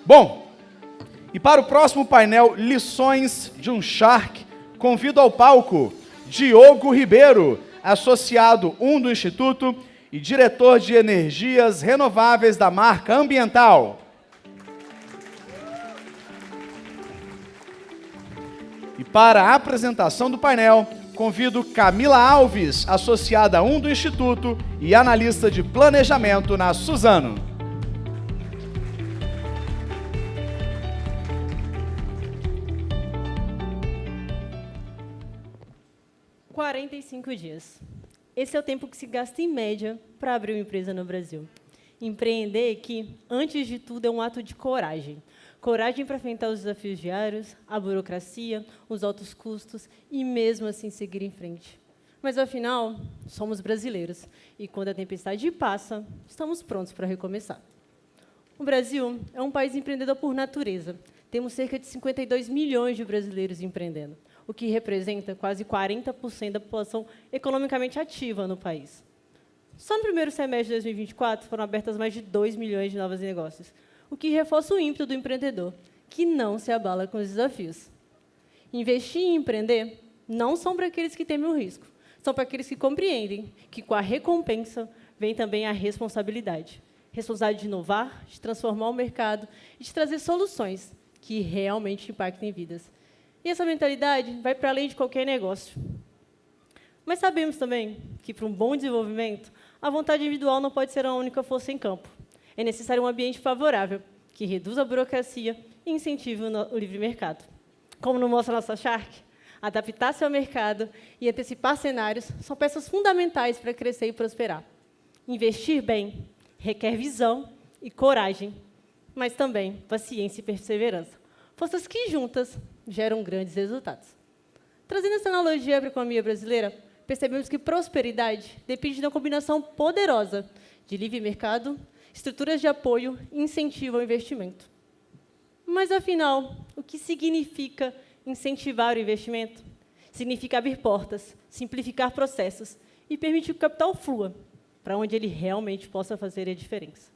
Bom, e para o próximo painel Lições de um Shark, convido ao palco Diogo Ribeiro, associado 1 do Instituto e diretor de Energias Renováveis da marca Ambiental. E para a apresentação do painel, convido Camila Alves, associada 1 do Instituto e analista de planejamento na Suzano. – 45 dias. Esse é o tempo que se gasta, em média, para abrir uma empresa no Brasil. Empreender que, antes de tudo, é um ato de coragem. Coragem para enfrentar os desafios diários, a burocracia, os altos custos e, mesmo assim, seguir em frente. Mas, afinal, somos brasileiros. E, quando a tempestade passa, estamos prontos para recomeçar. O Brasil é um país empreendedor por natureza. Temos cerca de 52 milhões de brasileiros empreendendo, o que representa quase 40% da população economicamente ativa no país. Só no primeiro semestre de 2024 foram abertas mais de 2 milhões de novos negócios, o que reforça o ímpeto do empreendedor, que não se abala com os desafios. Investir e empreender não são para aqueles que temem o risco, são para aqueles que compreendem que, com a recompensa, vem também a responsabilidade. Responsabilidade de inovar, de transformar o mercado e de trazer soluções que realmente impactem vidas. E essa mentalidade vai para além de qualquer negócio. Mas sabemos também que, para um bom desenvolvimento, a vontade individual não pode ser a única força em campo. É necessário um ambiente favorável, que reduza a burocracia e incentive o livre mercado. Como nos mostra a nossa Shark, adaptar-se ao mercado e antecipar cenários são peças fundamentais para crescer e prosperar. Investir bem requer visão e coragem, mas também paciência e perseverança. Forças que, juntas, geram grandes resultados. Trazendo essa analogia para a economia brasileira, percebemos que prosperidade depende de uma combinação poderosa de livre mercado, estruturas de apoio e incentivo ao investimento. Mas, afinal, o que significa incentivar o investimento? Significa abrir portas, simplificar processos e permitir que o capital flua para onde ele realmente possa fazer a diferença.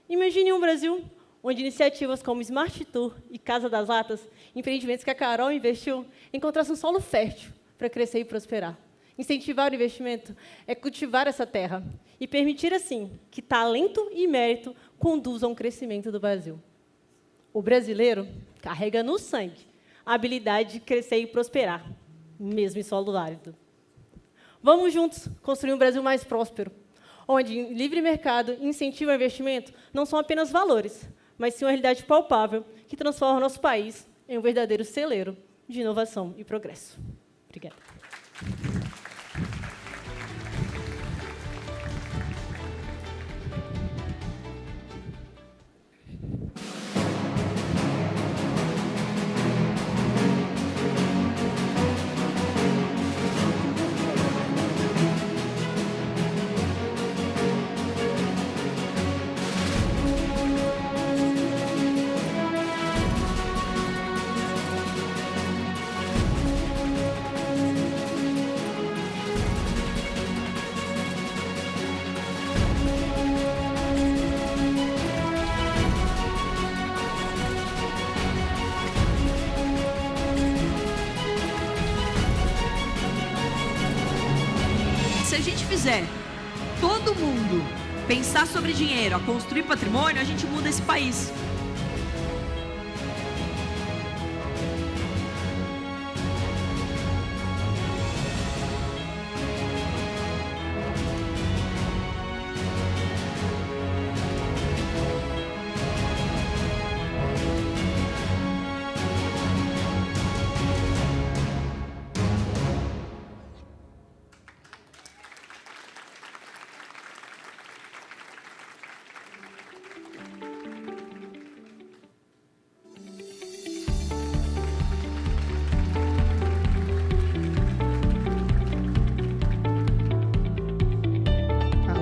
Imagine um Brasil onde iniciativas como Smart Tour e Casa das Latas, empreendimentos que a Carol investiu, encontrassem um solo fértil para crescer e prosperar. Incentivar o investimento é cultivar essa terra e permitir, assim, que talento e mérito conduzam ao crescimento do Brasil. O brasileiro carrega no sangue a habilidade de crescer e prosperar, mesmo em solo árido. Vamos juntos construir um Brasil mais próspero, onde livre mercado e incentivo ao investimento não são apenas valores, mas sim uma realidade palpável que transforma o nosso país em um verdadeiro celeiro de inovação e progresso. Obrigada. Se a gente fizer todo mundo pensar sobre dinheiro, a construir patrimônio, a gente muda esse país.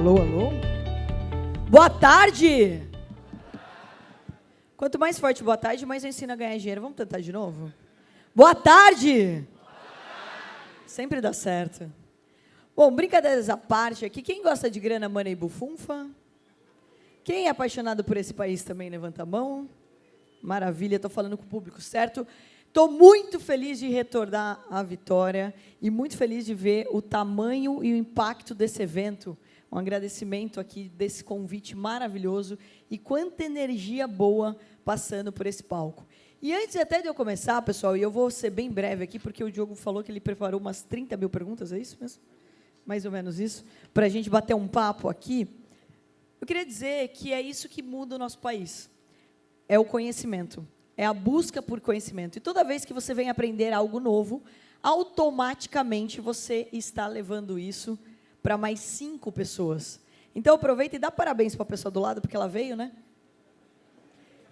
Alô, alô? Boa tarde! Quanto mais forte boa tarde, mais eu ensino a ganhar dinheiro. Vamos tentar de novo? Boa tarde! Sempre dá certo. Bom, brincadeiras à parte aqui. Quem gosta de grana, money e bufunfa? Quem é apaixonado por esse país também, levanta a mão. Maravilha, estou falando com o público certo. Estou muito feliz de retornar à Vitória e muito feliz de ver o tamanho e o impacto desse evento. Um agradecimento aqui desse convite maravilhoso e quanta energia boa passando por esse palco. E antes até de eu começar, pessoal, e eu vou ser bem breve aqui, porque o Diogo falou que ele preparou umas 30 mil perguntas, é isso mesmo? Mais ou menos isso, para a gente bater um papo aqui. Eu queria dizer que é isso que muda o nosso país. É o conhecimento, é a busca por conhecimento. E toda vez que você vem aprender algo novo, automaticamente você está levando isso para mais 5 pessoas. Então, aproveita e dá parabéns para a pessoa do lado, porque ela veio, né?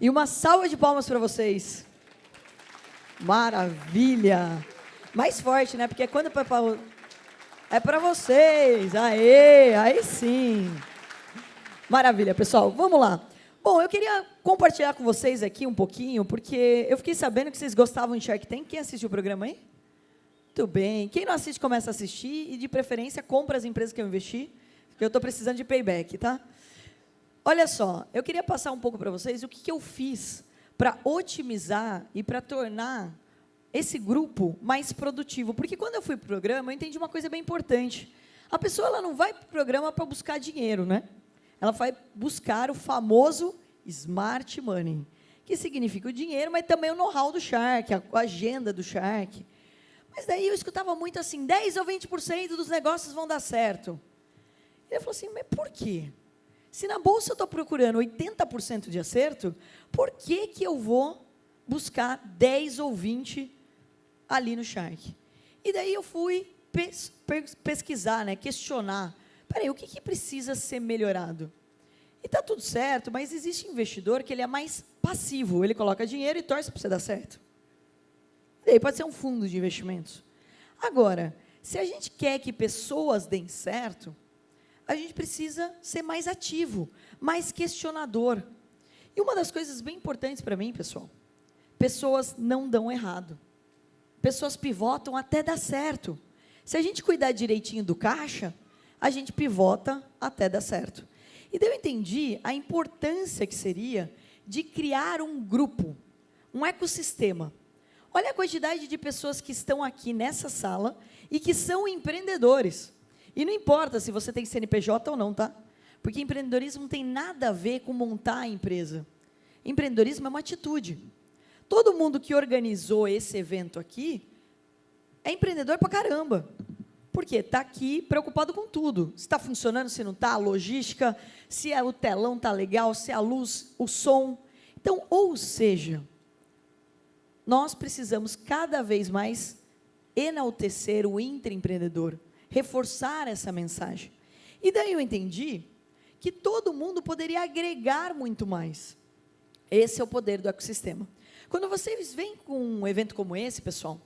E uma salva de palmas para vocês. Maravilha! Mais forte, né? Porque quando é para vocês. Aê, aí sim. Maravilha, pessoal. Vamos lá. Bom, eu queria compartilhar com vocês aqui um pouquinho, porque eu fiquei sabendo que vocês gostavam de Shark Tank. Quem assistiu o programa aí? Muito bem. Quem não assiste, começa a assistir e, de preferência, compra as empresas que eu investi, porque eu estou precisando de payback, tá? Olha só, eu queria passar um pouco para vocês o que eu fiz para otimizar e para tornar esse grupo mais produtivo. Porque quando eu fui para o programa, eu entendi uma coisa bem importante. A pessoa ela não vai para o programa para buscar dinheiro, né? Ela vai buscar o famoso smart money, que significa o dinheiro, mas também o know-how do Shark, a agenda do Shark. Mas daí eu escutava muito assim, 10 ou 20% dos negócios vão dar certo. E ele falou assim, mas por quê? Se na bolsa eu estou procurando 80% de acerto, por que eu vou buscar 10 ou 20 ali no Shark? E daí eu fui pesquisar, né, questionar. Peraí, o que precisa ser melhorado? E está tudo certo, mas existe investidor que ele é mais passivo. Ele coloca dinheiro e torce para você dar certo. E aí pode ser um fundo de investimentos. Agora, se a gente quer que pessoas deem certo, a gente precisa ser mais ativo, mais questionador. E uma das coisas bem importantes para mim, pessoal, pessoas não dão errado. Pessoas pivotam até dar certo. Se a gente cuidar direitinho do caixa, a gente pivota até dar certo. E daí eu entendi a importância que seria de criar um grupo, um ecossistema. Olha a quantidade de pessoas que estão aqui nessa sala e que são empreendedores. E não importa se você tem CNPJ ou não, tá? Porque empreendedorismo não tem nada a ver com montar a empresa. Empreendedorismo é uma atitude. Todo mundo que organizou esse evento aqui é empreendedor pra caramba. Por quê? Está aqui preocupado com tudo. Se está funcionando, se não está, a logística, se o telão está legal, se a luz, o som. Então, ou seja, nós precisamos cada vez mais enaltecer o intraempreendedor, reforçar essa mensagem. E daí eu entendi que todo mundo poderia agregar muito mais. Esse é o poder do ecossistema. Quando vocês vêm com um evento como esse, pessoal,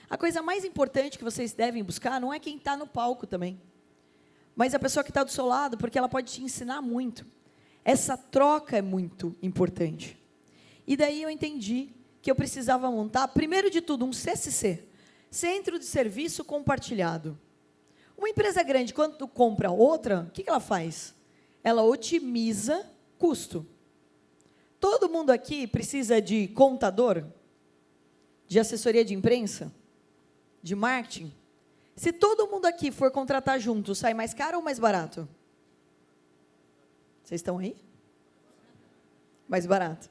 a coisa mais importante que vocês devem buscar não é quem está no palco também, mas a pessoa que está do seu lado, porque ela pode te ensinar muito. Essa troca é muito importante. E daí eu entendi que eu precisava montar, primeiro de tudo, um CSC, Centro de Serviço Compartilhado. Uma empresa grande, quando compra outra, o que ela faz? Ela otimiza custo. Todo mundo aqui precisa de contador, de assessoria de imprensa, de marketing. Se todo mundo aqui for contratar junto, sai mais caro ou mais barato? Vocês estão aí? Mais barato.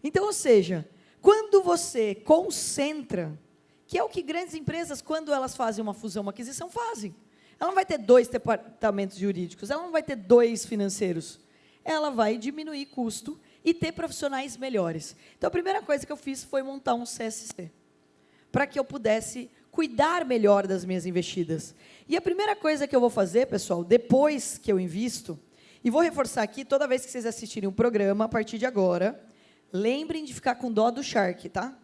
Então, ou seja, quando você concentra, que é o que grandes empresas, quando elas fazem uma fusão, uma aquisição, fazem. Ela não vai ter 2 departamentos jurídicos, ela não vai ter 2 financeiros. Ela vai diminuir custo e ter profissionais melhores. Então, a primeira coisa que eu fiz foi montar um CSC, para que eu pudesse cuidar melhor das minhas investidas. E a primeira coisa que eu vou fazer, pessoal, depois que eu invisto, e vou reforçar aqui, toda vez que vocês assistirem um programa, a partir de agora, lembrem de ficar com dó do Shark, tá?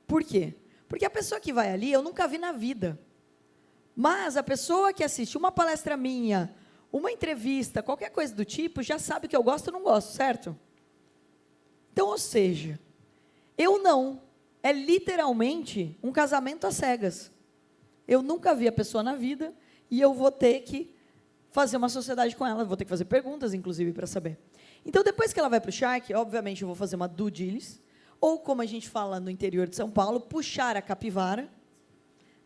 Por quê? Porque a pessoa que vai ali, eu nunca vi na vida. Mas a pessoa que assiste uma palestra minha, uma entrevista, qualquer coisa do tipo, já sabe o que eu gosto ou não gosto, certo? Então, ou seja, eu não. É literalmente um casamento às cegas. Eu nunca vi a pessoa na vida e eu vou ter que fazer uma sociedade com ela, vou ter que fazer perguntas, inclusive, para saber. Então, depois que ela vai para o Shark, obviamente eu vou fazer uma due diligence, ou como a gente fala no interior de São Paulo, puxar a capivara,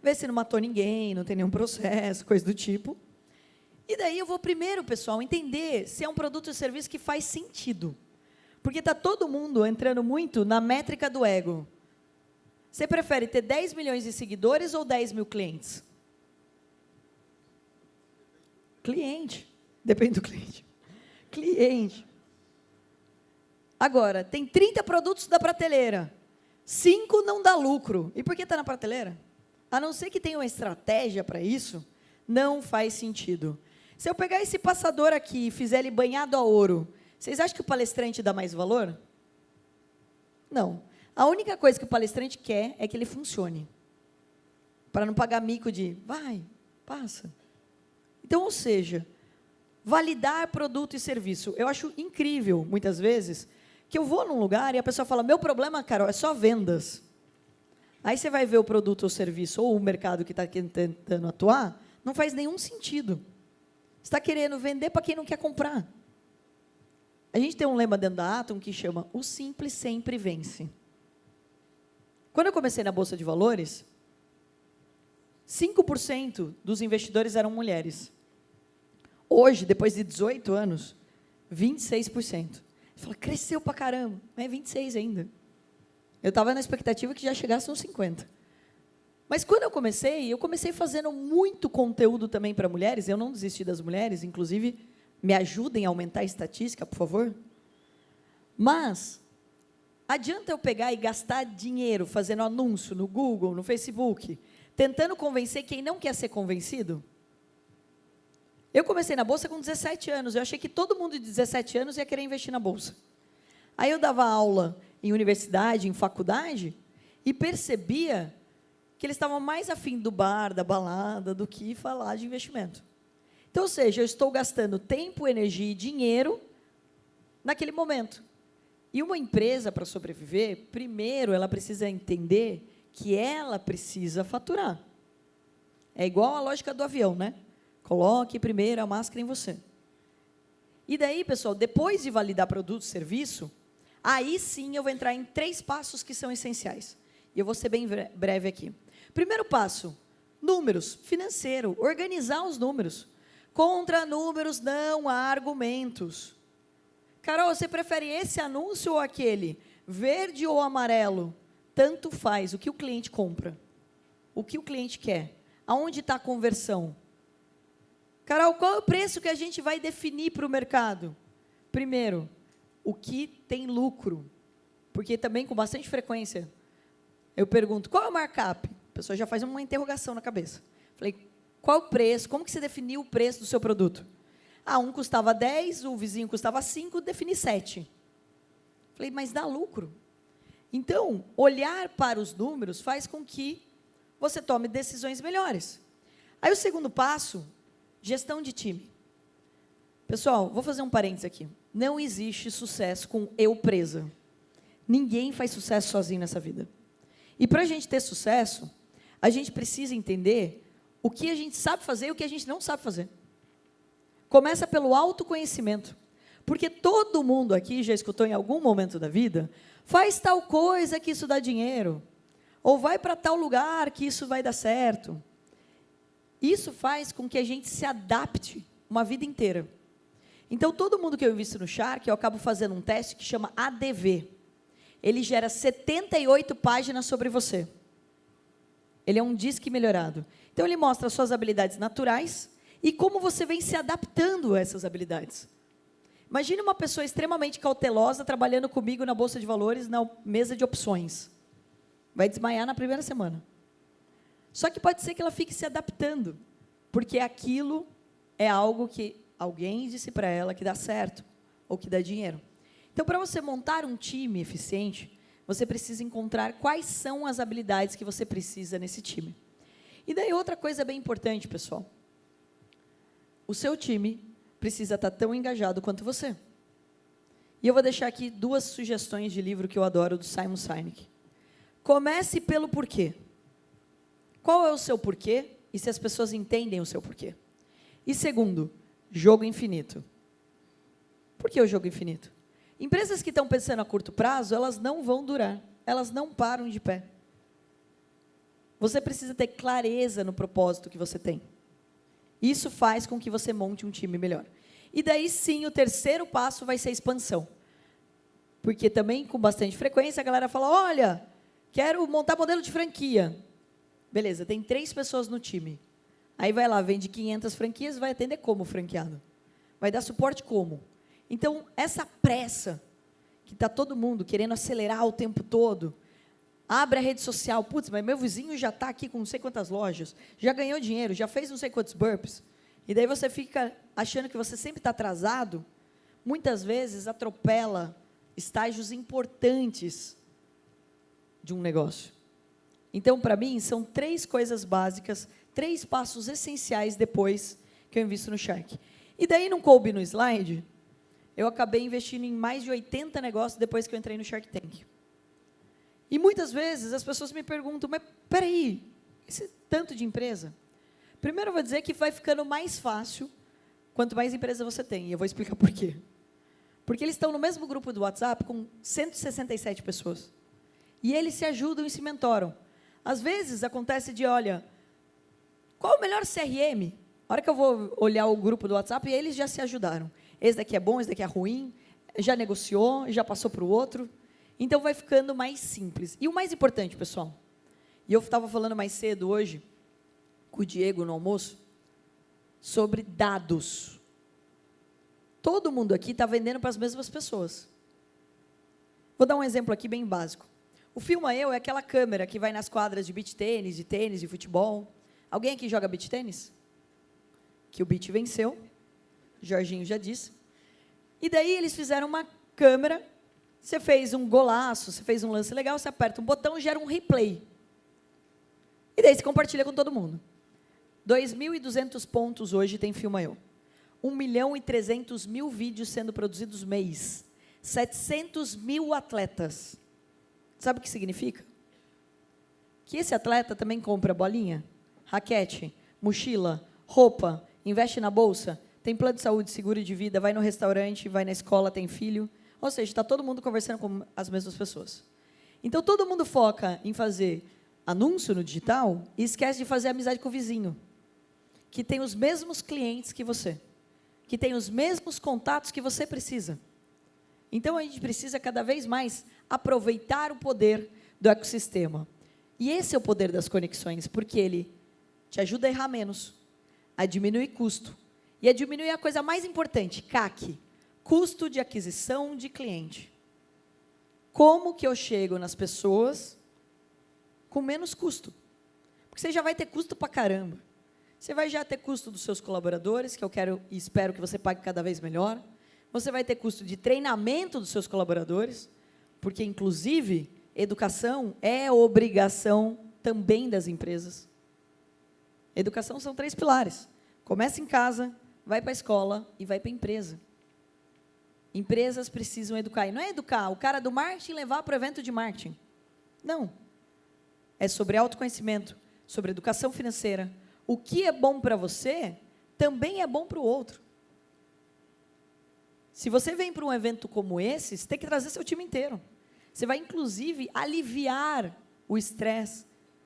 ver se não matou ninguém, não tem nenhum processo, coisa do tipo. E daí eu vou primeiro, pessoal, entender se é um produto ou serviço que faz sentido. Porque está todo mundo entrando muito na métrica do ego. Você prefere ter 10 milhões de seguidores ou 10 mil clientes? Cliente. Depende do cliente. Cliente. Agora, tem 30 produtos da prateleira. 5 não dá lucro. E por que está na prateleira? A não ser que tenha uma estratégia para isso, não faz sentido. Se eu pegar esse passador aqui e fizer ele banhado a ouro, vocês acham que o palestrante dá mais valor? Não. A única coisa que o palestrante quer é que ele funcione. Para não pagar mico de, vai, passa. Então, ou seja, validar produto e serviço. Eu acho incrível, muitas vezes, que eu vou num lugar e a pessoa fala, meu problema, Carol, é só vendas. Aí você vai ver o produto ou serviço, ou o mercado que está tentando atuar, não faz nenhum sentido. Você está querendo vender para quem não quer comprar. A gente tem um lema dentro da Atom que chama, o simples sempre vence. Quando eu comecei na Bolsa de Valores, 5% dos investidores eram mulheres. Hoje, depois de 18 anos, 26%. Você fala, cresceu pra caramba, mas é 26 ainda. Eu estava na expectativa que já chegasse uns 50. Mas quando eu comecei fazendo muito conteúdo também para mulheres, eu não desisti das mulheres, inclusive, me ajudem a aumentar a estatística, por favor. Mas, adianta eu pegar e gastar dinheiro fazendo anúncio no Google, no Facebook, tentando convencer quem não quer ser convencido? Eu comecei na Bolsa com 17 anos, eu achei que todo mundo de 17 anos ia querer investir na Bolsa. Aí eu dava aula em universidade, em faculdade, e percebia que eles estavam mais afim do bar, da balada, do que falar de investimento. Então, ou seja, eu estou gastando tempo, energia e dinheiro naquele momento. E uma empresa, para sobreviver, primeiro ela precisa entender que ela precisa faturar. É igual a lógica do avião, né? Coloque primeiro a máscara em você. E daí, pessoal, depois de validar produto e serviço, aí sim eu vou entrar em 3 passos que são essenciais. E eu vou ser bem breve aqui. Primeiro passo, números, financeiro, organizar os números. Contra números não há argumentos. Carol, você prefere esse anúncio ou aquele? Verde ou amarelo? Tanto faz. O que o cliente compra? O que o cliente quer? Aonde está a conversão? Carol, qual é o preço que a gente vai definir para o mercado? Primeiro, o que tem lucro. Porque também, com bastante frequência, eu pergunto, qual é o markup? A pessoa já faz uma interrogação na cabeça. Falei, qual o preço? Como que você definiu o preço do seu produto? Ah, um custava 10, o vizinho custava 5, defini 7. Falei, mas dá lucro. Então, olhar para os números faz com que você tome decisões melhores. Aí o segundo passo, gestão de time. Pessoal, vou fazer um parênteses aqui. Não existe sucesso com eu presa. Ninguém faz sucesso sozinho nessa vida. E para a gente ter sucesso, a gente precisa entender o que a gente sabe fazer e o que a gente não sabe fazer. Começa pelo autoconhecimento. Porque todo mundo aqui já escutou em algum momento da vida, faz tal coisa que isso dá dinheiro. Ou vai para tal lugar que isso vai dar certo. Isso faz com que a gente se adapte uma vida inteira. Então, todo mundo que eu invisto no Shark, eu acabo fazendo um teste que chama ADV. Ele gera 78 páginas sobre você. Ele é um disque melhorado. Então, ele mostra as suas habilidades naturais e como você vem se adaptando a essas habilidades. Imagine uma pessoa extremamente cautelosa trabalhando comigo na Bolsa de Valores, na mesa de opções. Vai desmaiar na primeira semana. Só que pode ser que ela fique se adaptando, porque aquilo é algo que alguém disse para ela que dá certo, ou que dá dinheiro. Então, para você montar um time eficiente, você precisa encontrar quais são as habilidades que você precisa nesse time. E daí outra coisa bem importante, pessoal. O seu time precisa estar tão engajado quanto você. E eu vou deixar aqui 2 sugestões de livro que eu adoro, do Simon Sinek. Comece pelo porquê. Qual é o seu porquê e se as pessoas entendem o seu porquê? E segundo, jogo infinito. Por que o jogo infinito? Empresas que estão pensando a curto prazo, elas não vão durar. Elas não param de pé. Você precisa ter clareza no propósito que você tem. Isso faz com que você monte um time melhor. E daí sim, o terceiro passo vai ser a expansão. Porque também, com bastante frequência, a galera fala, olha, quero montar modelo de franquia. Beleza, tem 3 pessoas no time. Aí vai lá, vende 500 franquias, vai atender como franqueado? Vai dar suporte como? Então, essa pressa, que está todo mundo querendo acelerar o tempo todo, abre a rede social, putz, mas meu vizinho já está aqui com não sei quantas lojas, já ganhou dinheiro, já fez não sei quantos burpees, e daí você fica achando que você sempre está atrasado, muitas vezes atropela estágios importantes de um negócio. Então, para mim, são 3 coisas básicas, 3 passos essenciais depois que eu invisto no Shark. E daí não coube no slide, eu acabei investindo em mais de 80 negócios depois que eu entrei no Shark Tank. E muitas vezes as pessoas me perguntam, mas peraí, esse tanto de empresa? Primeiro eu vou dizer que vai ficando mais fácil quanto mais empresa você tem, e eu vou explicar por quê. Porque eles estão no mesmo grupo do WhatsApp com 167 pessoas. E eles se ajudam e se mentoram. Às vezes acontece de, olha, qual o melhor CRM? A hora que eu vou olhar o grupo do WhatsApp, eles já se ajudaram. Esse daqui é bom, esse daqui é ruim, já negociou, já passou para o outro. Então, vai ficando mais simples. E o mais importante, pessoal, e eu estava falando mais cedo hoje, com o Diego no almoço, sobre dados. Todo mundo aqui está vendendo para as mesmas pessoas. Vou dar um exemplo aqui bem básico. O Filma Eu é aquela câmera que vai nas quadras de beach tênis, de futebol. Alguém aqui joga beach tênis? Que o beach venceu. Jorginho já disse. E daí eles fizeram uma câmera, você fez um golaço, você fez um lance legal, você aperta um botão e gera um replay. E daí você compartilha com todo mundo. 2.200 pontos hoje tem Filma Eu. 1.300.000 vídeos sendo produzidos mês. 700.000 atletas. Sabe o que significa? Que esse atleta também compra bolinha, raquete, mochila, roupa, investe na bolsa, tem plano de saúde, seguro de vida, vai no restaurante, vai na escola, tem filho. Ou seja, está todo mundo conversando com as mesmas pessoas. Então, todo mundo foca em fazer anúncio no digital e esquece de fazer amizade com o vizinho, que tem os mesmos clientes que você, que tem os mesmos contatos que você precisa. Então, a gente precisa cada vez mais aproveitar o poder do ecossistema. E esse é o poder das conexões, porque ele te ajuda a errar menos, a diminuir custo, e a diminuir a coisa mais importante, CAC, custo de aquisição de cliente. Como que eu chego nas pessoas com menos custo? Porque você já vai ter custo pra caramba. Você vai já ter custo dos seus colaboradores, que eu quero e espero que você pague cada vez melhor. Você vai ter custo de treinamento dos seus colaboradores, porque, inclusive, educação é obrigação também das empresas. Educação são 3 pilares. Começa em casa, vai para a escola e vai para a empresa. Empresas precisam educar. E não é educar o cara do marketing levar para o evento de marketing. Não. É sobre autoconhecimento, sobre educação financeira. O que é bom para você, também é bom para o outro. Se você vem para um evento como esse, você tem que trazer seu time inteiro. Você vai, inclusive, aliviar o estresse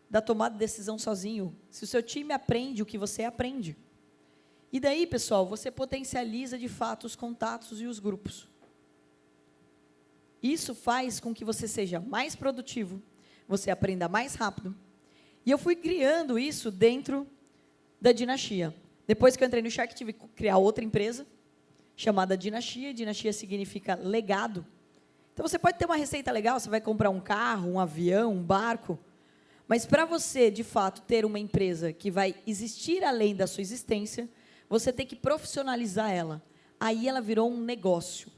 da tomada de decisão sozinho. Se o seu time aprende o que você aprende. E daí, pessoal, você potencializa, de fato, os contatos e os grupos. Isso faz com que você seja mais produtivo, você aprenda mais rápido. E eu fui criando isso dentro da Dinastia. Depois que eu entrei no Shark, tive que criar outra empresa, chamada Dinastia. Dinastia significa legado. Então, você pode ter uma receita legal, você vai comprar um carro, um avião, um barco, mas para você, de fato, ter uma empresa que vai existir além da sua existência, você tem que profissionalizar ela. Aí ela virou um negócio.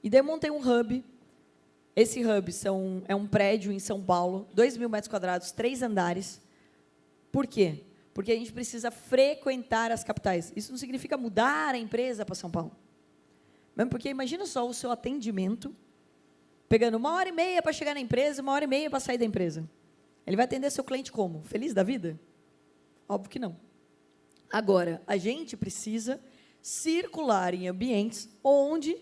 E daí eu montei um hub. Esse hub é um prédio em São Paulo, 2.000 metros quadrados, 3 andares. Por quê? Porque a gente precisa frequentar as capitais. Isso não significa mudar a empresa para São Paulo. Mesmo porque, imagina só o seu atendimento, pegando 1h30 para chegar na empresa, 1h30 para sair da empresa. Ele vai atender seu cliente como? Feliz da vida? Óbvio que não. Agora, a gente precisa circular em ambientes onde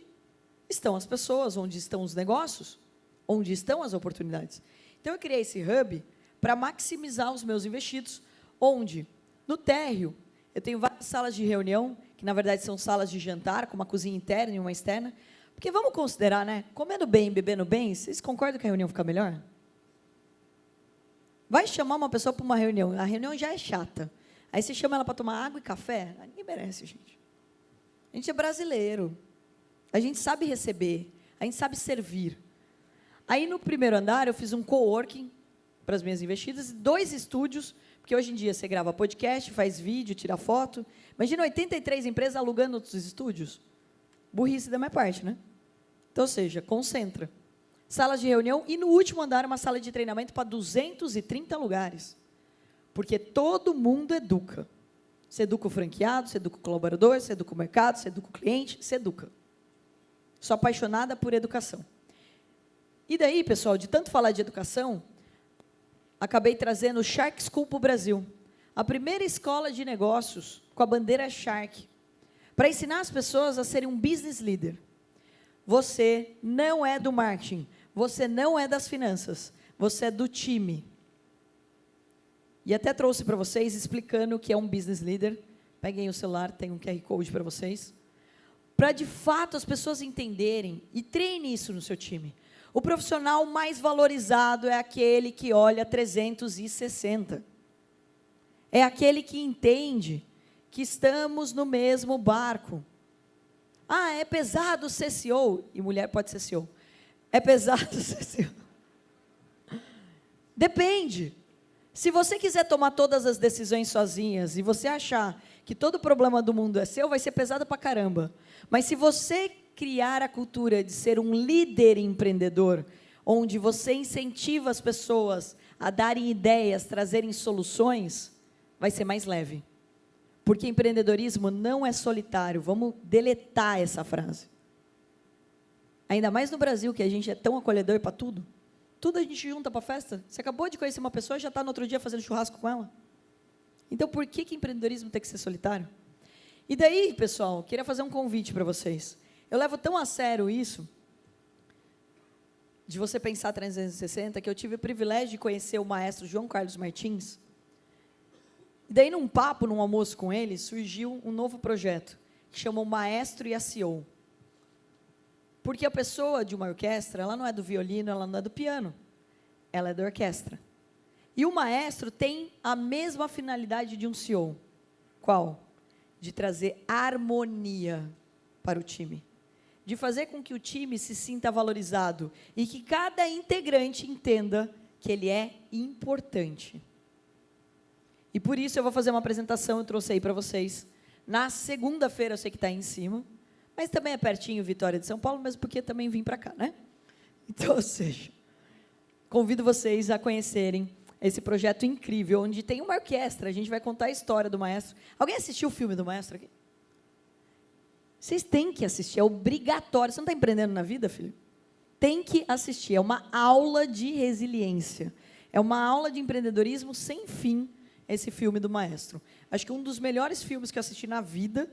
estão as pessoas, onde estão os negócios, onde estão as oportunidades. Então, eu criei esse hub para maximizar os meus investidos, onde, no térreo, eu tenho várias salas de reunião, que, na verdade, são salas de jantar, com uma cozinha interna e uma externa, porque vamos considerar, né, comendo bem, bebendo bem, vocês concordam que a reunião fica melhor? Vai chamar uma pessoa para uma reunião, a reunião já é chata. Aí você chama ela para tomar água e café, ninguém merece, gente. A gente é brasileiro, a gente sabe receber, a gente sabe servir. Aí, no primeiro andar, eu fiz um coworking para as minhas investidas, 2 estúdios, porque hoje em dia você grava podcast, faz vídeo, tira foto. Imagina 83 empresas alugando outros estúdios. Burrice da minha parte, né? Então, ou seja, concentra. Salas de reunião e, no último andar, uma sala de treinamento para 230 lugares. Porque todo mundo educa. Você educa o franqueado, você educa o colaborador, você educa o mercado, você educa o cliente, você educa. Sou apaixonada por educação. E daí, pessoal, de tanto falar de educação, acabei trazendo o Shark School para o Brasil. A primeira escola de negócios com a bandeira Shark, para ensinar as pessoas a serem um business leader. Você não é do marketing, você não é das finanças, você é do time. E até trouxe para vocês, explicando o que é um business leader. Peguem o celular, tem um QR Code para vocês. Para, de fato, as pessoas entenderem e treine isso no seu time. O profissional mais valorizado é aquele que olha 360. É aquele que entende que estamos no mesmo barco. Ah, é pesado ser CEO. E mulher pode ser CEO. É pesado ser CEO. Depende. Se você quiser tomar todas as decisões sozinhas e você achar que todo problema do mundo é seu, vai ser pesado pra caramba. Mas se você criar a cultura de ser um líder empreendedor, onde você incentiva as pessoas a darem ideias, trazerem soluções, vai ser mais leve. Porque empreendedorismo não é solitário. Vamos deletar essa frase. Ainda mais no Brasil, que a gente é tão acolhedor para tudo. Tudo a gente junta para a festa. Você acabou de conhecer uma pessoa e já está no outro dia fazendo churrasco com ela. Então, por que empreendedorismo tem que ser solitário? E daí, pessoal, queria fazer um convite para vocês. Eu levo tão a sério isso, de você pensar 360, que eu tive o privilégio de conhecer o maestro João Carlos Martins. E daí, num papo, num almoço com ele, surgiu um novo projeto, que chama o Maestro e a CEO. Porque a pessoa de uma orquestra, ela não é do violino, ela não é do piano, ela é da orquestra. E o maestro tem a mesma finalidade de um CEO. Qual? De trazer harmonia para o time. De fazer com que o time se sinta valorizado e que cada integrante entenda que ele é importante. E por isso eu vou fazer uma apresentação, eu trouxe aí para vocês. Na segunda-feira, eu sei que está aí em cima, mas também é pertinho, Vitória de São Paulo, mesmo porque também vim para cá, né? Então, ou seja, convido vocês a conhecerem esse projeto incrível, onde tem uma orquestra, a gente vai contar a história do maestro. Alguém assistiu o filme do maestro aqui? Vocês têm que assistir, é obrigatório. Você não está empreendendo na vida, filho? Tem que assistir, é uma aula de resiliência. É uma aula de empreendedorismo sem fim, esse filme do maestro. Acho que um dos melhores filmes que eu assisti na vida,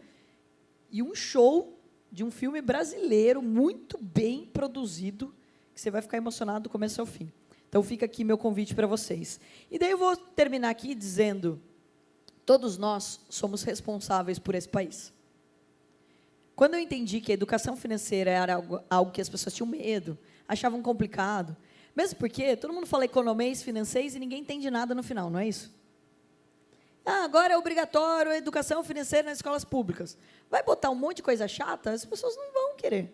e um show de um filme brasileiro, muito bem produzido, que você vai ficar emocionado do começo ao fim. Então, fica aqui meu convite para vocês. E daí eu vou terminar aqui dizendo, todos nós somos responsáveis por esse país. Quando eu entendi que a educação financeira era algo que as pessoas tinham medo, achavam complicado, mesmo porque todo mundo fala economês, financês, e ninguém entende nada no final, não é isso? Ah, agora é obrigatório a educação financeira nas escolas públicas. Vai botar um monte de coisa chata, as pessoas não vão querer.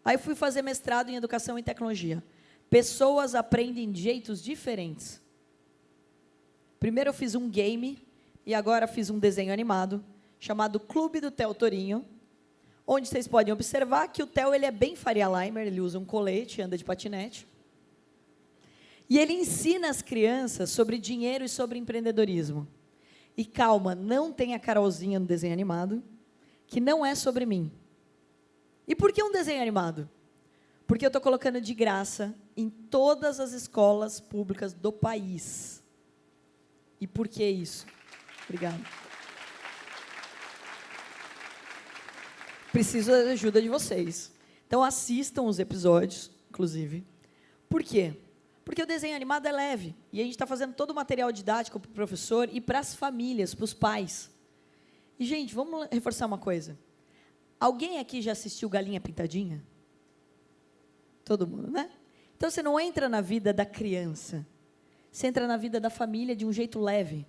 Aí fui fazer mestrado em educação e tecnologia. Pessoas aprendem de jeitos diferentes. Primeiro eu fiz um game, e agora fiz um desenho animado, chamado Clube do Theo Torinho, onde vocês podem observar que o Theo ele é bem Faria Limer, ele usa um colete, anda de patinete. E ele ensina as crianças sobre dinheiro e sobre empreendedorismo. E calma, não tem a Carolzinha no desenho animado, que não é sobre mim. E por que um desenho animado? Porque eu estou colocando de graça em todas as escolas públicas do país. E por que isso? Obrigada. preciso da ajuda de vocês. Então, assistam os episódios, inclusive. Por quê? Porque o desenho animado é leve. E a gente está fazendo todo o material didático para o professor e para as famílias, para os pais. E, gente, vamos reforçar uma coisa. Alguém aqui já assistiu Galinha Pintadinha? Todo mundo, né? Então, você não entra na vida da criança. Você entra na vida da família de um jeito leve.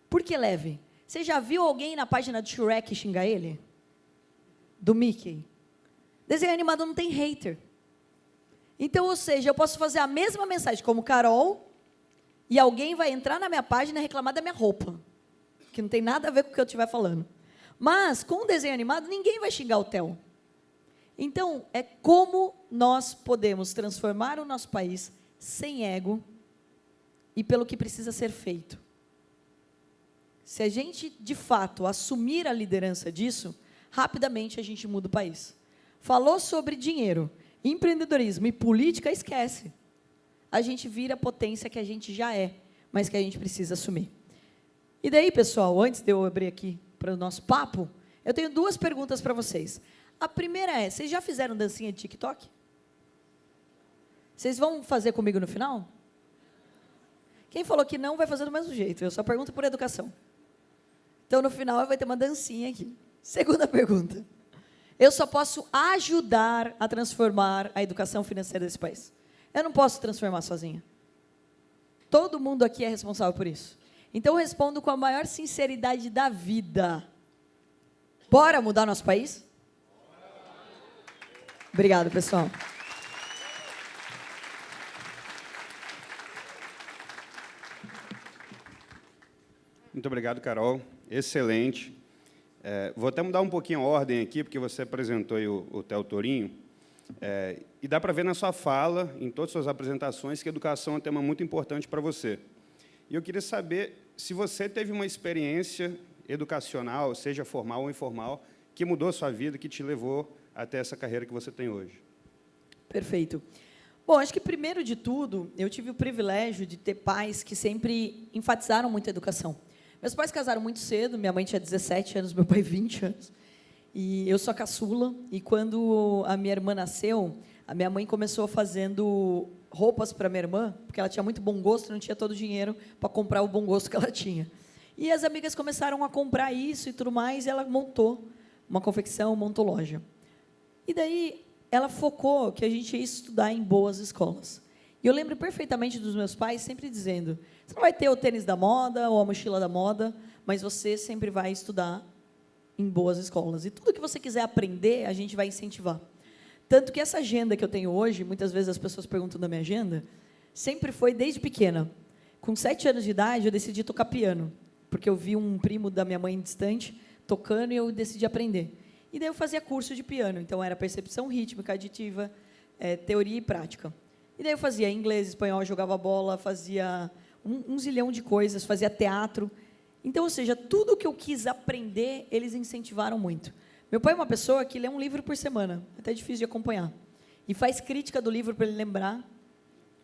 Por que leve? Você já viu alguém na página do Shrek xingar ele? Do Mickey? Desenho animado não tem hater. Então, ou seja, eu posso fazer a mesma mensagem como Carol e alguém vai entrar na minha página e reclamar da minha roupa, que não tem nada a ver com o que eu estiver falando. Mas, com o desenho animado, ninguém vai xingar o Theo. Então, é como nós podemos transformar o nosso país sem ego e pelo que precisa ser feito. Se a gente, de fato, assumir a liderança disso, rapidamente a gente muda o país. Falou sobre dinheiro, empreendedorismo e política, esquece. A gente vira a potência que a gente já é, mas que a gente precisa assumir. E daí, pessoal, antes de eu abrir aqui para o nosso papo, eu tenho 2 perguntas para vocês. A primeira é, vocês já fizeram dancinha de TikTok? Vocês vão fazer comigo no final? Quem falou que não, vai fazer do mesmo jeito. Eu só pergunto por educação. Então, no final, vai ter uma dancinha aqui. Segunda pergunta. Eu só posso ajudar a transformar a educação financeira desse país. Eu não posso transformar sozinha. Todo mundo aqui é responsável por isso. Então, eu respondo com a maior sinceridade da vida. Bora mudar nosso país? Obrigado, pessoal. Muito obrigado, Carol. Excelente. Vou até mudar um pouquinho a ordem aqui, porque você apresentou aí o Theo Torinho, e dá para ver na sua fala, em todas as suas apresentações, que educação é um tema muito importante para você. E eu queria saber se você teve uma experiência educacional, seja formal ou informal, que mudou a sua vida, que te levou até essa carreira que você tem hoje. Perfeito. Bom, acho que, primeiro de tudo, eu tive o privilégio de ter pais que sempre enfatizaram muito a educação. Meus pais casaram muito cedo, minha mãe tinha 17 anos, meu pai 20 anos. E eu sou a caçula, e quando a minha irmã nasceu, a minha mãe começou fazendo roupas para minha irmã, porque ela tinha muito bom gosto, não tinha todo o dinheiro para comprar o bom gosto que ela tinha. E as amigas começaram a comprar isso e tudo mais, e ela montou uma confecção, montou loja. E daí, ela focou que a gente ia estudar em boas escolas. E eu lembro perfeitamente dos meus pais sempre dizendo, você não vai ter o tênis da moda ou a mochila da moda, mas você sempre vai estudar em boas escolas. E tudo que você quiser aprender, a gente vai incentivar. Tanto que essa agenda que eu tenho hoje, muitas vezes as pessoas perguntam da minha agenda, sempre foi desde pequena. Com 7 anos de idade, eu decidi tocar piano, porque eu vi um primo da minha mãe distante tocando e eu decidi aprender. E daí eu fazia curso de piano, então era percepção rítmica, aditiva, teoria e prática. E daí eu fazia inglês, espanhol, jogava bola, fazia um zilhão de coisas, fazia teatro. Então, ou seja, tudo que eu quis aprender, eles incentivaram muito. Meu pai é uma pessoa que lê um livro por semana, é até difícil de acompanhar, e faz crítica do livro para ele lembrar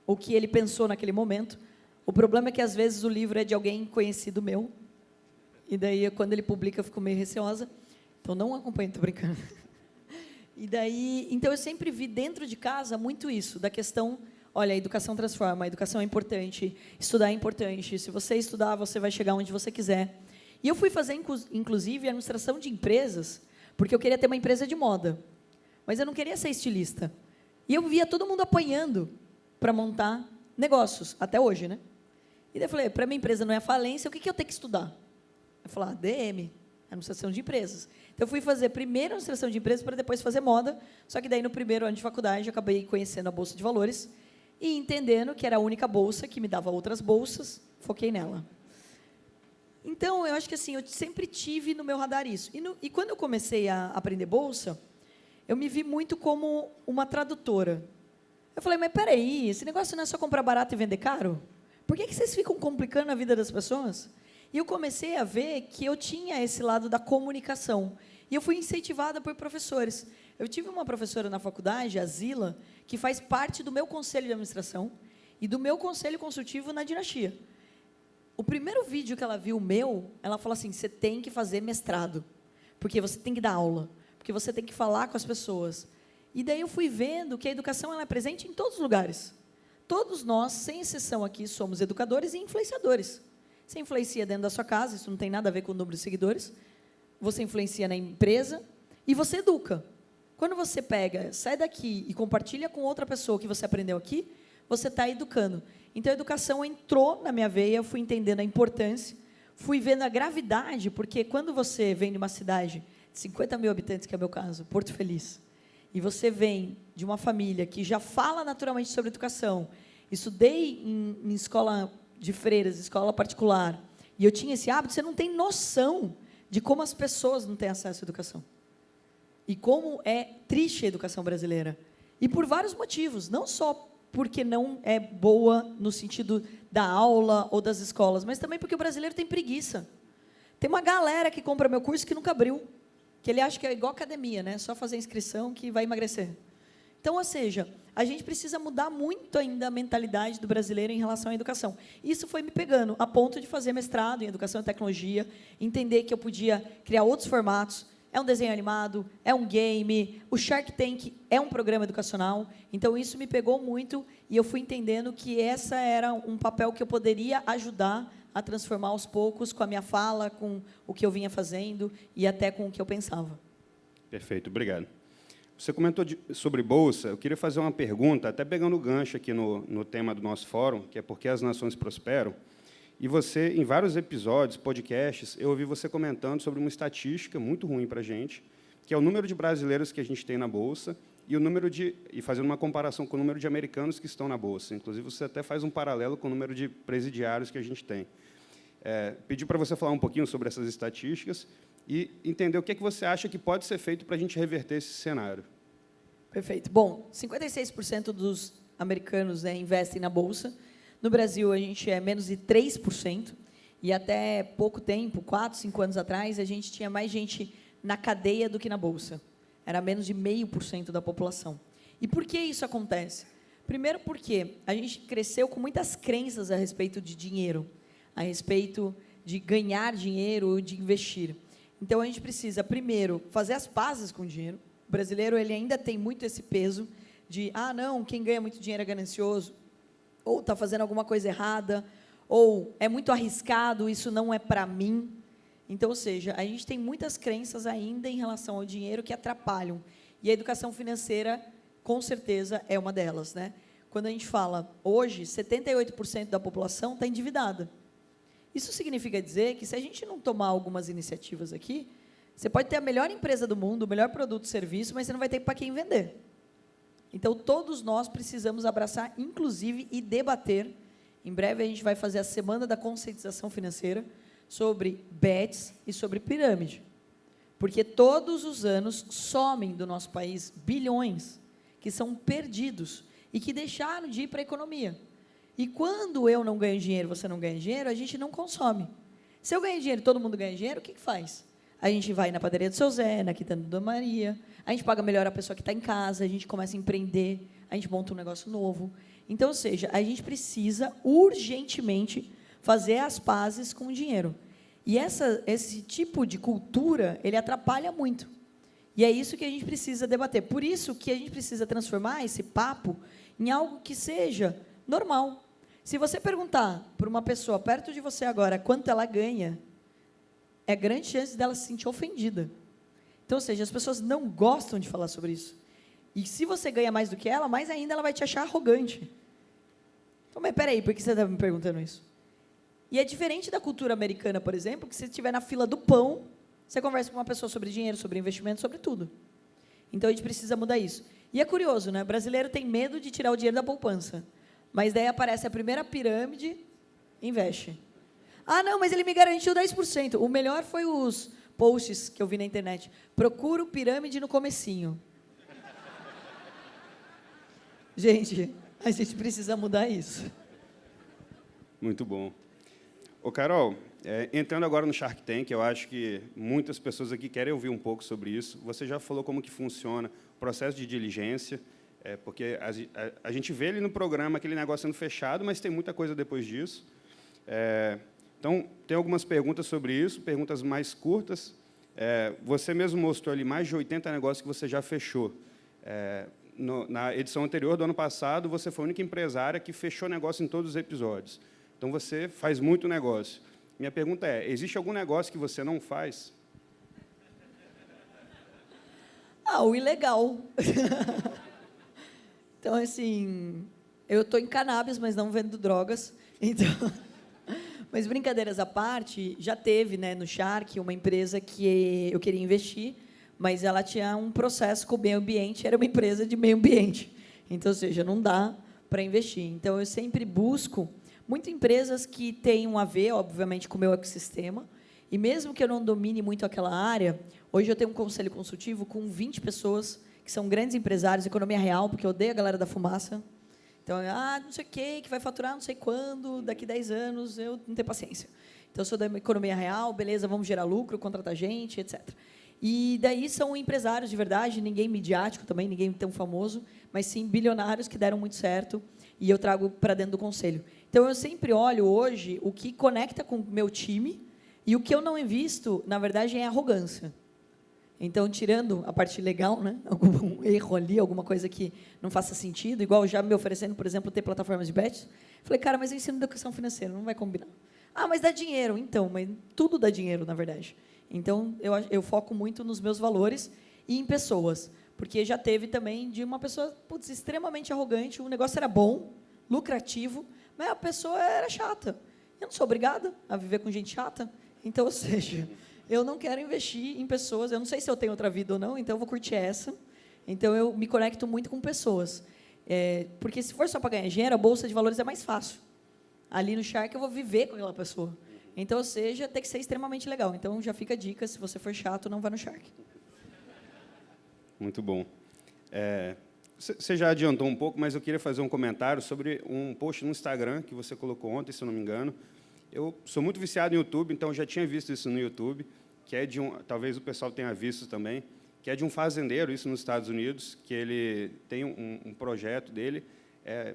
o que ele pensou naquele momento. O problema é que, às vezes, o livro é de alguém conhecido meu, e daí, quando ele publica, eu fico meio receosa. Então, não acompanho, estou brincando. E daí, então, eu sempre vi dentro de casa muito isso, da questão, olha, a educação transforma, a educação é importante, estudar é importante, se você estudar, você vai chegar onde você quiser. E eu fui fazer, inclusive, administração de empresas, porque eu queria ter uma empresa de moda, mas eu não queria ser estilista. E eu via todo mundo apanhando para montar negócios, até hoje, né? E daí eu falei, para minha empresa não é falência, o que eu tenho que estudar? Eu falei, DM, administração de empresas. Então, eu fui fazer primeiro administração de empresas para depois fazer moda, só que daí, no primeiro ano de faculdade, eu acabei conhecendo a Bolsa de Valores e entendendo que era a única bolsa que me dava outras bolsas, foquei nela. Então, eu acho que assim, eu sempre tive no meu radar isso. E quando eu comecei a aprender bolsa, eu me vi muito como uma tradutora. Eu falei, mas peraí, esse negócio não é só comprar barato e vender caro? Por que vocês ficam complicando a vida das pessoas? E eu comecei a ver que eu tinha esse lado da comunicação. E eu fui incentivada por professores. Eu tive uma professora na faculdade, a Zila, que faz parte do meu conselho de administração e do meu conselho consultivo na Dinastia. O primeiro vídeo que ela viu meu, ela falou assim, você tem que fazer mestrado, porque você tem que dar aula. porque você tem que falar com as pessoas. E daí eu fui vendo que a educação ela é presente em todos os lugares. Todos nós, sem exceção aqui, somos educadores e influenciadores. Você influencia dentro da sua casa, isso não tem nada a ver com o número de seguidores. Você influencia na empresa e você educa. Quando você pega, sai daqui e compartilha com outra pessoa o que você aprendeu aqui, você está educando. Então, a educação entrou na minha veia, eu fui entendendo a importância, fui vendo a gravidade, porque quando você vem de uma cidade de 50 mil habitantes, que é o meu caso, Porto Feliz, e você vem de uma família que já fala naturalmente sobre educação, estudei em escola de freiras, escola particular, e eu tinha esse hábito, você não tem noção de como as pessoas não têm acesso à educação. E como é triste a educação brasileira. E por vários motivos, não só porque não é boa no sentido da aula ou das escolas, mas também porque o brasileiro tem preguiça. Tem uma galera que compra meu curso que nunca abriu, que ele acha que é igual academia, né? Só fazer inscrição que vai emagrecer. Então, ou seja, a gente precisa mudar muito ainda a mentalidade do brasileiro em relação à educação. Isso foi me pegando, a ponto de fazer mestrado em Educação e Tecnologia, entender que eu podia criar outros formatos. É um desenho animado, é um game, o Shark Tank é um programa educacional. Então, isso me pegou muito e eu fui entendendo que essa era um papel que eu poderia ajudar a transformar aos poucos com a minha fala, com o que eu vinha fazendo e até com o que eu pensava. Perfeito, obrigado. Você comentou sobre Bolsa, eu queria fazer uma pergunta, até pegando o gancho aqui no tema do nosso fórum, que é por que as nações prosperam. E você, em vários episódios, podcasts, eu ouvi você comentando sobre uma estatística muito ruim para a gente, que é o número de brasileiros que a gente tem na Bolsa e fazendo uma comparação com o número de americanos que estão na Bolsa. Inclusive, você até faz um paralelo com o número de presidiários que a gente tem. Pedi para você falar um pouquinho sobre essas estatísticas e entender o que você acha que pode ser feito para a gente reverter esse cenário. Perfeito. Bom, 56% dos americanos investem na Bolsa. No Brasil, a gente é menos de 3%, e até pouco tempo, 4, 5 anos atrás, a gente tinha mais gente na cadeia do que na Bolsa. Era menos de 0,5% da população. E por que isso acontece? Primeiro porque a gente cresceu com muitas crenças a respeito de dinheiro, a respeito de ganhar dinheiro ou de investir. Então, a gente precisa, primeiro, fazer as pazes com o dinheiro. O brasileiro ele ainda tem muito esse peso de, não, quem ganha muito dinheiro é ganancioso, ou está fazendo alguma coisa errada, ou é muito arriscado, isso não é para mim. Então, ou seja, a gente tem muitas crenças ainda em relação ao dinheiro que atrapalham. E a educação financeira, com certeza, é uma delas, né? Quando a gente fala, hoje, 78% da população está endividada. Isso significa dizer que, se a gente não tomar algumas iniciativas aqui, você pode ter a melhor empresa do mundo, o melhor produto e serviço, mas você não vai ter para quem vender. Então, todos nós precisamos abraçar, inclusive, e debater. Em breve, a gente vai fazer a Semana da Conscientização Financeira sobre bets e sobre pirâmide. Porque todos os anos somem do nosso país bilhões que são perdidos e que deixaram de ir para a economia. E quando eu não ganho dinheiro, você não ganha dinheiro, a gente não consome. Se eu ganho dinheiro e todo mundo ganha dinheiro, o que faz? A gente vai na padaria do Seu Zé, na quitanda da Dona Maria, a gente paga melhor a pessoa que está em casa, a gente começa a empreender, a gente monta um negócio novo. Então, ou seja, a gente precisa urgentemente fazer as pazes com o dinheiro. E esse tipo de cultura, ele atrapalha muito. E é isso que a gente precisa debater. Por isso que a gente precisa transformar esse papo em algo que seja normal. Se você perguntar para uma pessoa perto de você agora quanto ela ganha, é grande chance dela se sentir ofendida. Então, ou seja, as pessoas não gostam de falar sobre isso. E se você ganha mais do que ela, mais ainda ela vai te achar arrogante. Então, mas peraí, por que você está me perguntando isso? E é diferente da cultura americana, por exemplo, que se você estiver na fila do pão, você conversa com uma pessoa sobre dinheiro, sobre investimento, sobre tudo. Então, a gente precisa mudar isso. E é curioso, né? O brasileiro tem medo de tirar o dinheiro da poupança. Mas daí aparece a primeira pirâmide, investe. Não, mas ele me garantiu 10%. O melhor foi os posts que eu vi na internet. Procuro pirâmide no comecinho. Gente, a gente precisa mudar isso. Muito bom. Ô, Carol, entrando agora no Shark Tank, eu acho que muitas pessoas aqui querem ouvir um pouco sobre isso. Você já falou como que funciona o processo de diligência, porque a gente vê ali no programa aquele negócio sendo fechado, mas tem muita coisa depois disso. Então, tem algumas perguntas sobre isso, perguntas mais curtas. Você mesmo mostrou ali mais de 80 negócios que você já fechou. Na edição anterior do ano passado, você foi a única empresária que fechou negócio em todos os episódios. Então, você faz muito negócio. Minha pergunta é, existe algum negócio que você não faz? O ilegal. Então, assim, eu estou em cannabis, mas não vendo drogas. Então, mas, brincadeiras à parte, já teve, né, no Shark uma empresa que eu queria investir, mas ela tinha um processo com o meio ambiente, era uma empresa de meio ambiente. Então, ou seja, não dá para investir. Então, eu sempre busco muito empresas que tenham a ver, obviamente, com o meu ecossistema, e mesmo que eu não domine muito aquela área, hoje eu tenho um conselho consultivo com 20 pessoas que são grandes empresários, economia real, porque eu odeio a galera da fumaça. Então, não sei o quê, que vai faturar não sei quando, daqui 10 anos, eu não tenho paciência. Então, eu sou da economia real, beleza, vamos gerar lucro, contratar gente, etc. E daí são empresários de verdade, ninguém midiático também, ninguém tão famoso, mas sim bilionários que deram muito certo, e eu trago para dentro do conselho. Então, eu sempre olho hoje o que conecta com o meu time, e o que eu não invisto, na verdade, é arrogância. Então, tirando a parte legal, né, algum erro ali, alguma coisa que não faça sentido, igual já me oferecendo, por exemplo, ter plataformas de bets, falei, cara, mas eu ensino educação financeira, não vai combinar. Mas dá dinheiro. Então, mas tudo dá dinheiro, na verdade. Então, eu foco muito nos meus valores e em pessoas, porque já teve também de uma pessoa extremamente arrogante, o negócio era bom, lucrativo, mas a pessoa era chata. Eu não sou obrigada a viver com gente chata, então, ou seja, eu não quero investir em pessoas, eu não sei se eu tenho outra vida ou não, então eu vou curtir essa. Então, eu me conecto muito com pessoas. Porque se for só para ganhar dinheiro, a Bolsa de Valores é mais fácil. Ali no Shark eu vou viver com aquela pessoa. Então, ou seja, tem que ser extremamente legal. Então, já fica a dica, se você for chato, não vá no Shark. Muito bom. Você já adiantou um pouco, mas eu queria fazer um comentário sobre um post no Instagram que você colocou ontem, se eu não me engano. Eu sou muito viciado em YouTube, então eu já tinha visto isso no YouTube, que é de talvez o pessoal tenha visto também, que é de um fazendeiro, isso nos Estados Unidos, que ele tem um projeto dele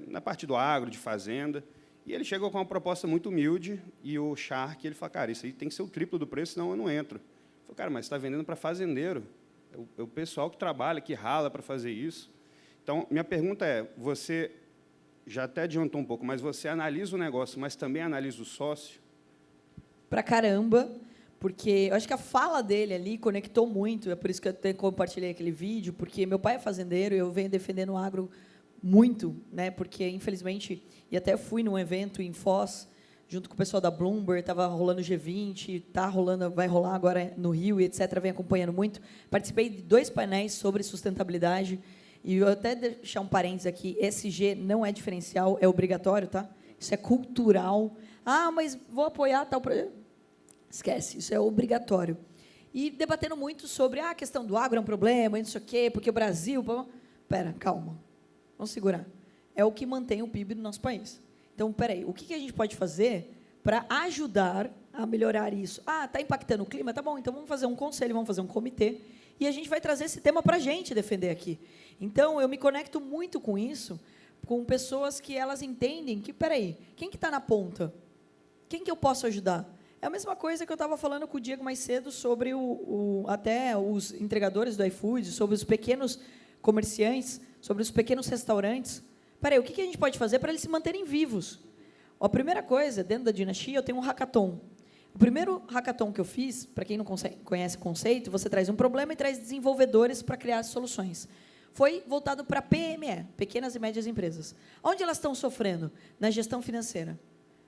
na parte do agro, de fazenda, e ele chegou com uma proposta muito humilde, e o Shark, ele falou, cara, isso aí tem que ser o triplo do preço, senão eu não entro. Eu falei, cara, mas você está vendendo para fazendeiro, é o pessoal que trabalha, que rala para fazer isso. Então, minha pergunta é, você já até adiantou um pouco, mas você analisa o negócio, mas também analisa o sócio? Pra caramba, porque eu acho que a fala dele ali conectou muito, é por isso que eu até compartilhei aquele vídeo, porque meu pai é fazendeiro e eu venho defendendo o agro muito, né? Porque, infelizmente, e até fui num evento em Foz, junto com o pessoal da Bloomberg, estava rolando o G20, tá rolando, vai rolar agora no Rio, e etc., vem acompanhando muito. Participei de 2 painéis sobre sustentabilidade, e eu até deixar um parênteses aqui, ESG não é diferencial, é obrigatório, tá? Isso é cultural. Mas vou apoiar tal projeto. Esquece, isso é obrigatório. E debatendo muito sobre a questão do agro é um problema, não sei o quê, porque o Brasil... Pera, calma, vamos segurar. É o que mantém o PIB do nosso país. Então, peraí, o que a gente pode fazer para ajudar a melhorar isso? Está impactando o clima? Tá bom, então vamos fazer um conselho, vamos fazer um comitê, e a gente vai trazer esse tema para a gente defender aqui. Então, eu me conecto muito com isso, com pessoas que elas entendem que, peraí, quem que está na ponta? Quem que eu posso ajudar? É a mesma coisa que eu estava falando com o Diego mais cedo sobre até os entregadores do iFood, sobre os pequenos comerciantes, sobre os pequenos restaurantes. Peraí, o que a gente pode fazer para eles se manterem vivos? A primeira coisa, dentro da Dinastia, eu tenho um hackathon. O primeiro hackathon que eu fiz, para quem não conhece o conceito, você traz um problema e traz desenvolvedores para criar soluções. Foi voltado para PME, pequenas e médias empresas. Onde elas estão sofrendo? Na gestão financeira.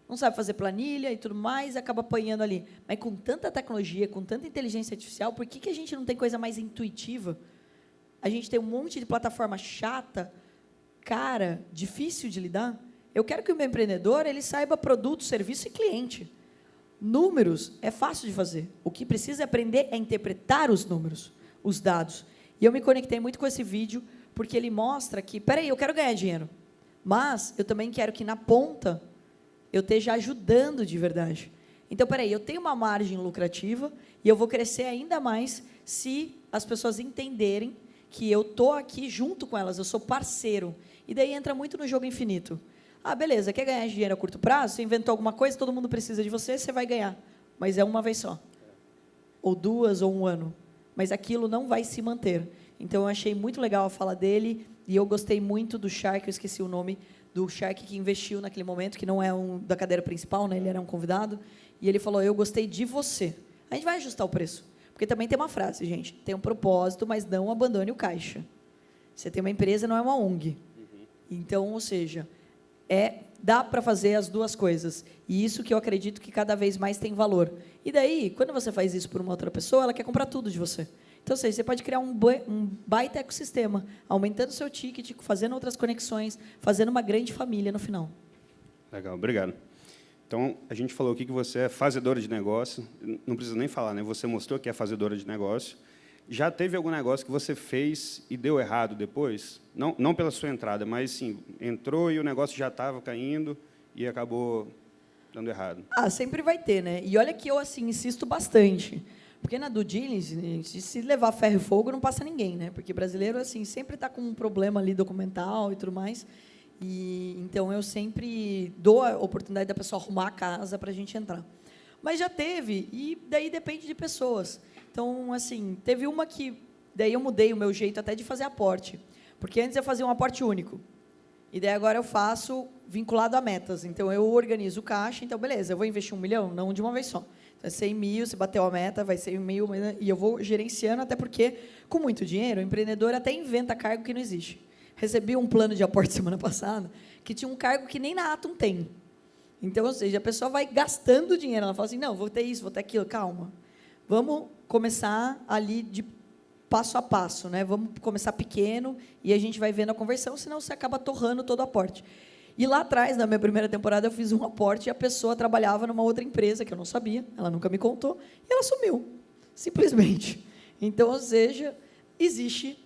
Não sabe fazer planilha e tudo mais, acaba apanhando ali. Mas com tanta tecnologia, com tanta inteligência artificial, por que a gente não tem coisa mais intuitiva? A gente tem um monte de plataforma chata, cara, difícil de lidar. Eu quero que o meu empreendedor ele saiba produto, serviço e cliente. Números é fácil de fazer. O que precisa aprender é interpretar os números, os dados. E eu me conectei muito com esse vídeo, porque ele mostra que, peraí, eu quero ganhar dinheiro, mas eu também quero que, na ponta, eu esteja ajudando de verdade. Então, peraí, eu tenho uma margem lucrativa e eu vou crescer ainda mais se as pessoas entenderem que eu estou aqui junto com elas, eu sou parceiro. E daí entra muito no jogo infinito. Beleza, quer ganhar dinheiro a curto prazo? Você inventou alguma coisa, todo mundo precisa de você, você vai ganhar. Mas é uma vez só. ou 2, ou 1 ano. Mas aquilo não vai se manter. Então, eu achei muito legal a fala dele, e eu gostei muito do Shark, eu esqueci o nome, do Shark que investiu naquele momento, que não é da cadeira principal, né? Ele era um convidado, e ele falou, eu gostei de você. A gente vai ajustar o preço. Porque também tem uma frase, gente, tem um propósito, mas não abandone o caixa. Você tem uma empresa, não é uma ONG. Então, ou seja, dá para fazer as duas coisas. E isso que eu acredito que cada vez mais tem valor. E daí, quando você faz isso por uma outra pessoa, ela quer comprar tudo de você. Então, ou seja, você pode criar um baita ecossistema, aumentando o seu ticket, fazendo outras conexões, fazendo uma grande família no final. Legal, obrigado. Então, a gente falou aqui que você é fazedora de negócio. Não precisa nem falar, né? Você mostrou que é fazedora de negócio. Já teve algum negócio que você fez e deu errado depois? Não pela sua entrada, mas, sim, entrou e o negócio já estava caindo e acabou dando errado. Sempre vai ter, né? E olha que eu, assim, insisto bastante. Porque na due diligence, se levar ferro e fogo, não passa ninguém, né? Porque brasileiro, assim, sempre está com um problema ali documental e tudo mais. E, então, eu sempre dou a oportunidade da pessoa arrumar a casa para a gente entrar. Mas já teve, e daí depende de pessoas. Então, assim, teve uma que... Daí eu mudei o meu jeito até de fazer aporte. Porque antes eu fazia um aporte único. E daí agora eu faço vinculado a metas. Então, eu organizo o caixa. Então, beleza, eu vou investir 1 milhão? Não de uma vez só. Então, é 100 mil, se bateu a meta, vai ser 1 mil. E eu vou gerenciando, até porque, com muito dinheiro, o empreendedor até inventa cargo que não existe. Recebi um plano de aporte semana passada, que tinha um cargo que nem na Atom tem. Então, ou seja, a pessoa vai gastando dinheiro. Ela fala assim, não, vou ter isso, vou ter aquilo. Calma. Vamos começar ali de passo a passo, né? Vamos começar pequeno e a gente vai vendo a conversão, senão você acaba torrando todo o aporte. E lá atrás, na minha primeira temporada, eu fiz um aporte e a pessoa trabalhava numa outra empresa, que eu não sabia, ela nunca me contou, e ela sumiu, simplesmente. Então, ou seja, existe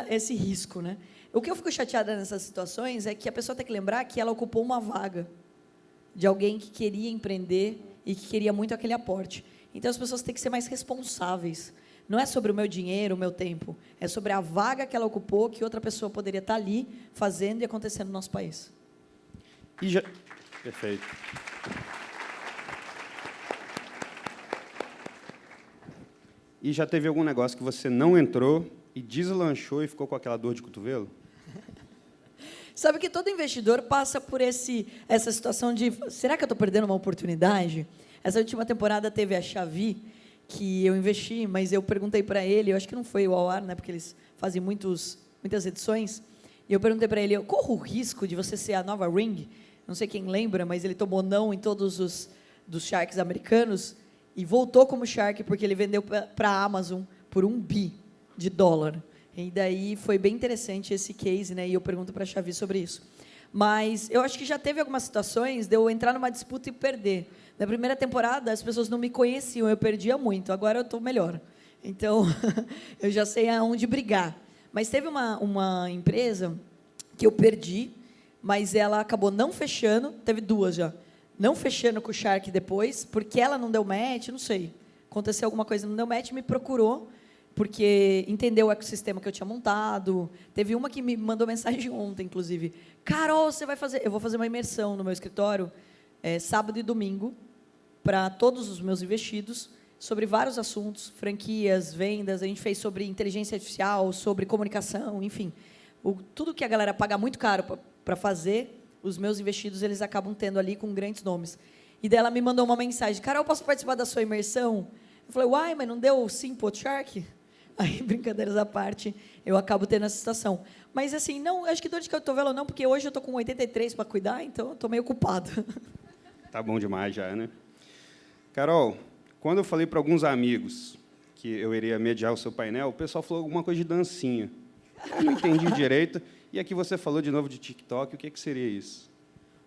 esse risco, né? O que eu fico chateada nessas situações é que a pessoa tem que lembrar que ela ocupou uma vaga de alguém que queria empreender e que queria muito aquele aporte. Então, as pessoas têm que ser mais responsáveis. Não é sobre o meu dinheiro, o meu tempo. É sobre a vaga que ela ocupou, que outra pessoa poderia estar ali fazendo e acontecendo no nosso país. Perfeito. E já teve algum negócio que você não entrou e deslanchou e ficou com aquela dor de cotovelo? Sabe que todo investidor passa por essa situação de, será que eu estou perdendo uma oportunidade? Essa última temporada teve a Xavi, que eu investi, mas eu perguntei para ele, eu acho que não foi o ao ar, né, porque eles fazem muitas edições, e eu perguntei para ele, eu corro o risco de você ser a nova Ring? Não sei quem lembra, mas ele tomou não em todos dos Sharks americanos e voltou como Shark porque ele vendeu para a Amazon por $1 bi. E daí foi bem interessante esse case, né? E eu pergunto para a Xavi sobre isso. Mas eu acho que já teve algumas situações de eu entrar numa disputa e perder. Na primeira temporada, as pessoas não me conheciam, eu perdia muito. Agora eu estou melhor. Então, eu já sei aonde brigar. Mas teve uma empresa que eu perdi, mas ela acabou não fechando, teve 2 já, não fechando com o Shark depois, porque ela não deu match, não sei. Aconteceu alguma coisa, não deu match, me procurou, porque entendeu o ecossistema que eu tinha montado. Teve uma que me mandou mensagem ontem, inclusive. Carol, você vai fazer... Eu vou fazer uma imersão no meu escritório, sábado e domingo, para todos os meus investidos, sobre vários assuntos, franquias, vendas. A gente fez sobre inteligência artificial, sobre comunicação, enfim. Tudo que a galera paga muito caro para fazer, os meus investidos eles acabam tendo ali com grandes nomes. E daí ela me mandou uma mensagem, Carol, posso participar da sua imersão? Eu falei, uai, mas não deu sim pro Shark? Aí, brincadeiras à parte, eu acabo tendo essa situação. Mas, assim, não, acho que dor de cotovelo não, porque hoje eu estou com 83 para cuidar, então eu estou meio ocupado. Tá bom demais já, né? Carol, quando eu falei para alguns amigos que eu iria mediar o seu painel, o pessoal falou alguma coisa de dancinha. Eu não entendi direito. E aqui você falou de novo de TikTok, o que seria isso?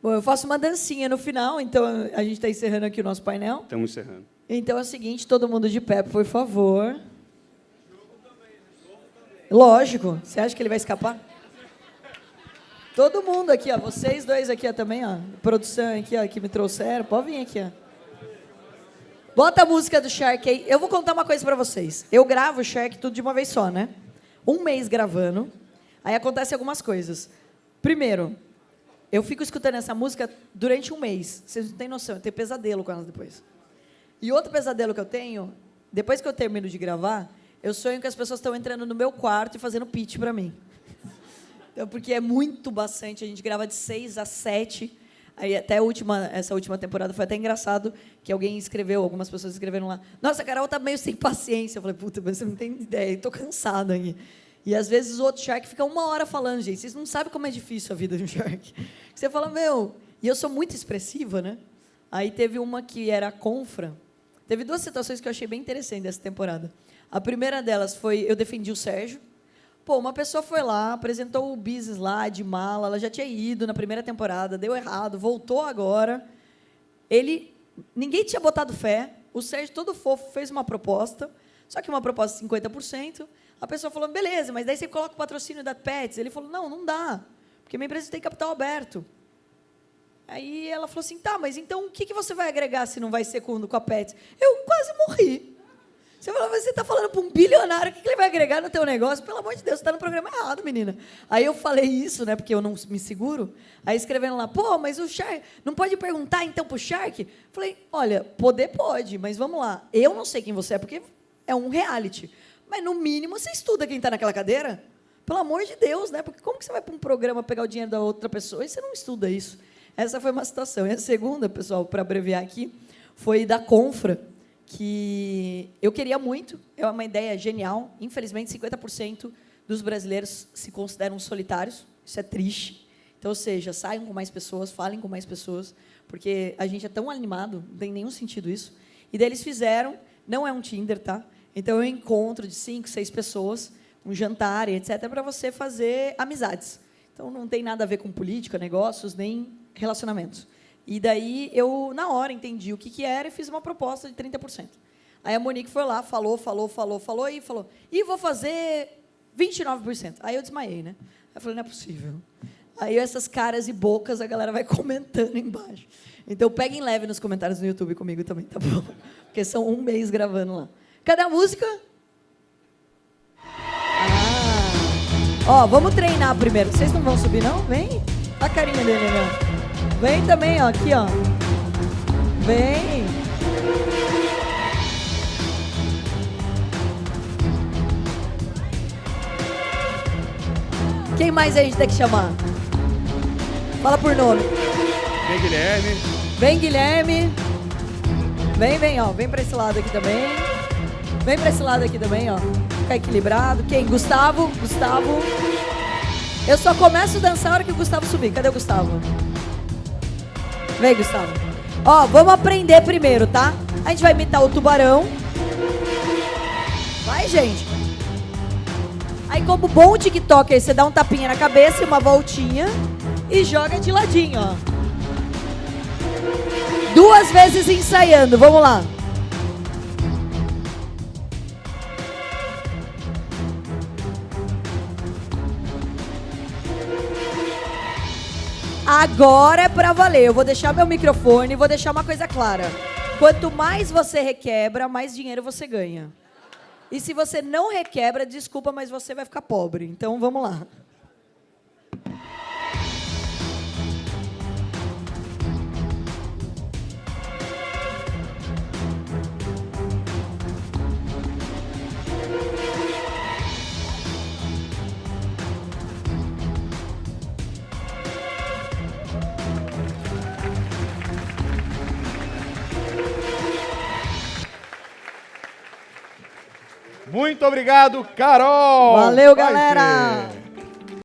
Bom, eu faço uma dancinha no final, então a gente está encerrando aqui o nosso painel. Estamos encerrando. Então é o seguinte, todo mundo de pé, por favor. Lógico, você acha que ele vai escapar? Todo mundo aqui, ó, vocês dois aqui ó, também, ó, produção aqui, ó, que me trouxeram, pode vir aqui, ó. Bota a música do Shark aí. Eu vou contar uma coisa para vocês. Eu gravo o Shark tudo de uma vez só, né? 1 mês gravando, aí acontece algumas coisas. Primeiro, eu fico escutando essa música durante 1 mês. Vocês não têm noção, eu tenho pesadelo com ela depois. E outro pesadelo que eu tenho depois que eu termino de gravar, eu sonho que as pessoas estão entrando no meu quarto e fazendo pitch para mim. Então, porque é muito bastante, a gente grava de 6 a 7. Aí até essa última temporada foi até engraçado que algumas pessoas escreveram lá, nossa, a Carol tá meio sem paciência. Eu falei, puta, mas você não tem ideia, eu tô cansada aqui. E às vezes o outro Shark fica 1 hora falando, gente, vocês não sabem como é difícil a vida de um Shark. Você fala, meu, e eu sou muito expressiva, né? Aí teve uma que era a Confra. Teve 2 situações que eu achei bem interessantes dessa temporada. A primeira delas foi, eu defendi o Sérgio. Pô, uma pessoa foi lá, apresentou o business lá de mala, ela já tinha ido na primeira temporada, deu errado, voltou agora. Ninguém tinha botado fé, o Sérgio todo fofo fez uma proposta, só que uma proposta de 50%, a pessoa falou, beleza, mas daí você coloca o patrocínio da Pets. Ele falou, não dá, porque minha empresa tem capital aberto. Aí ela falou assim, tá, mas então o que você vai agregar se não vai ser com a Pets? Eu quase morri. Você falou, mas você está falando para um bilionário, o que ele vai agregar no teu negócio? Pelo amor de Deus, você está no programa errado, menina. Aí eu falei isso, né, porque eu não me seguro. Aí escrevendo lá, pô, mas o Shark, não pode perguntar então para o Shark? Falei, olha, poder pode, mas vamos lá. Eu não sei quem você é, porque é um reality. Mas, no mínimo, você estuda quem está naquela cadeira? Pelo amor de Deus, né? Porque como que você vai para um programa pegar o dinheiro da outra pessoa e você não estuda isso? Essa foi uma situação. E a segunda, pessoal, para abreviar aqui, foi da Confra, que eu queria muito, é uma ideia genial. Infelizmente, 50% dos brasileiros se consideram solitários, isso é triste. Então, ou seja, saiam com mais pessoas, falem com mais pessoas, porque a gente é tão animado, não tem nenhum sentido isso. E daí eles fizeram, não é um Tinder, tá? Então, é um encontro de 5, 6 pessoas, um jantar, etc., para você fazer amizades. Então, não tem nada a ver com política, negócios, nem relacionamentos. E daí, eu, na hora, entendi o que era e fiz uma proposta de 30%. Aí a Monique foi lá, falou, e vou fazer 29%. Aí eu desmaiei, né? Aí eu falei, não é possível. Aí essas caras e bocas, a galera vai comentando embaixo. Então, peguem leve nos comentários no YouTube comigo também, tá bom? Porque são 1 mês gravando lá. Cadê a música? Ó, vamos treinar primeiro. Vocês não vão subir, não? Vem. A carinha dele, né? Vem também, ó, aqui, ó. Vem. Quem mais a gente tem que chamar? Fala por nome. Vem, Guilherme. Vem, Guilherme. Vem, ó. Vem pra esse lado aqui também. Vem pra esse lado aqui também, ó. Fica equilibrado. Quem? Gustavo. Eu só começo a dançar na hora que o Gustavo subir. Cadê o Gustavo? Vem, Gustavo. Ó, vamos aprender primeiro, tá? A gente vai imitar o tubarão. Vai, gente. Aí, como bom TikToker, você dá um tapinha na cabeça e uma voltinha e joga de ladinho, ó. 2 vezes ensaiando. Vamos lá. Agora é pra valer. Eu vou deixar meu microfone e vou deixar uma coisa clara. Quanto mais você requebra, mais dinheiro você ganha. E se você não requebra, desculpa, mas você vai ficar pobre. Então, vamos lá. Muito obrigado, Carol! Valeu, Vai galera! ser.